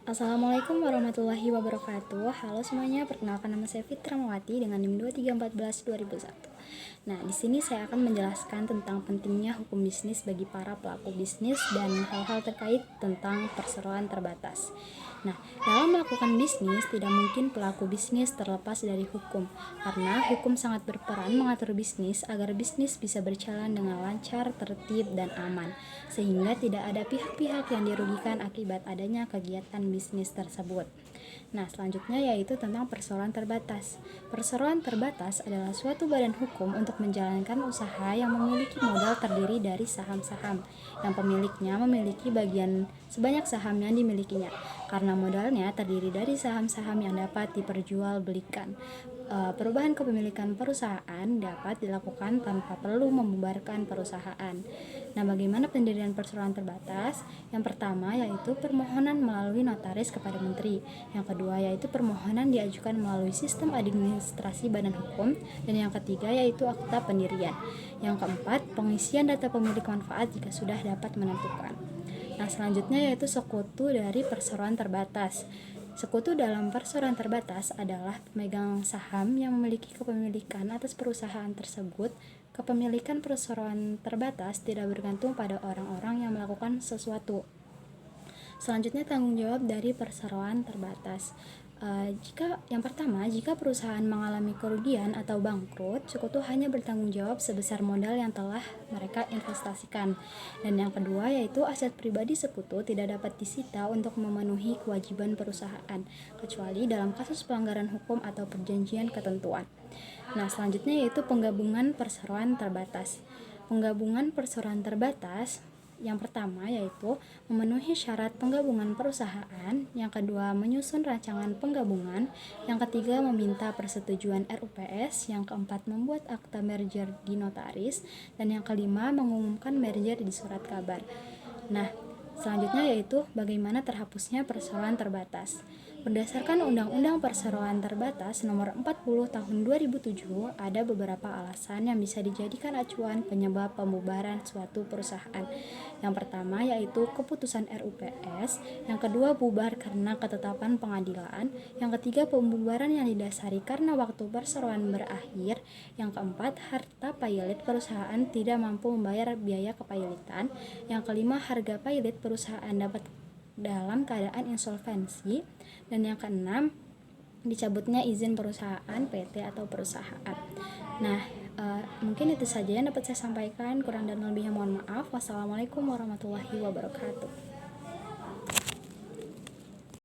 Assalamualaikum warahmatullahi wabarakatuh. Halo semuanya, perkenalkan nama saya Fitra Mawati dengan NIM 2314-2001. Nah, di sini saya akan menjelaskan tentang pentingnya hukum bisnis bagi para pelaku bisnis dan hal-hal terkait tentang perseroan terbatas. Nah, dalam melakukan bisnis, tidak mungkin pelaku bisnis terlepas dari hukum, karena hukum sangat berperan mengatur bisnis agar bisnis bisa berjalan dengan lancar, tertib, dan aman, sehingga tidak ada pihak-pihak yang dirugikan akibat adanya kegiatan bisnis tersebut. Nah, selanjutnya yaitu tentang perseroan terbatas. Perseroan terbatas adalah suatu badan hukum untuk menjalankan usaha yang memiliki modal terdiri dari saham-saham, yang pemiliknya memiliki bagian sebanyak saham yang dimilikinya, karena modalnya terdiri dari saham-saham yang dapat diperjualbelikan. Perubahan kepemilikan perusahaan dapat dilakukan tanpa perlu membubarkan perusahaan. Nah, bagaimana pendirian perseroan terbatas? Yang pertama yaitu permohonan melalui notaris kepada menteri. Yang kedua yaitu permohonan diajukan melalui sistem administrasi badan hukum. Dan yang ketiga yaitu akta pendirian. Yang keempat, pengisian data pemilik manfaat jika sudah dapat menentukan. Nah, selanjutnya yaitu sekutu dari perseroan terbatas. Sekutu dalam perseroan terbatas adalah pemegang saham yang memiliki kepemilikan atas perusahaan tersebut. Kepemilikan perseroan terbatas tidak bergantung pada orang-orang yang melakukan sesuatu. Selanjutnya, tanggung jawab dari perseroan terbatas. Jika perusahaan mengalami kerugian atau bangkrut, sekutu hanya bertanggung jawab sebesar modal yang telah mereka investasikan. Dan yang kedua yaitu aset pribadi sekutu tidak dapat disita untuk memenuhi kewajiban perusahaan, kecuali dalam kasus pelanggaran hukum atau perjanjian ketentuan. Nah, selanjutnya yaitu penggabungan perseroan terbatas. Penggabungan perseroan terbatas yang pertama yaitu memenuhi syarat penggabungan perusahaan, yang kedua menyusun rancangan penggabungan, yang ketiga meminta persetujuan RUPS, yang keempat membuat akta merger di notaris, dan yang kelima mengumumkan merger di surat kabar. Nah, selanjutnya yaitu bagaimana terhapusnya perseroan terbatas. Berdasarkan Undang-Undang Perseroan Terbatas Nomor 40 Tahun 2007, ada beberapa alasan yang bisa dijadikan acuan penyebab pembubaran suatu perusahaan. Yang pertama yaitu keputusan RUPS, yang kedua bubar karena ketetapan pengadilan, yang ketiga pembubaran yang didasari karena waktu perseroan berakhir, yang keempat harta pailit perusahaan tidak mampu membayar biaya kepailitan, yang kelima harga pailit perusahaan dapat dalam keadaan insolvensi, dan yang keenam dicabutnya izin perusahaan, PT atau perusahaan. Nah, mungkin itu saja yang dapat saya sampaikan. Kurang dan lebihnya mohon maaf. Wassalamualaikum warahmatullahi wabarakatuh.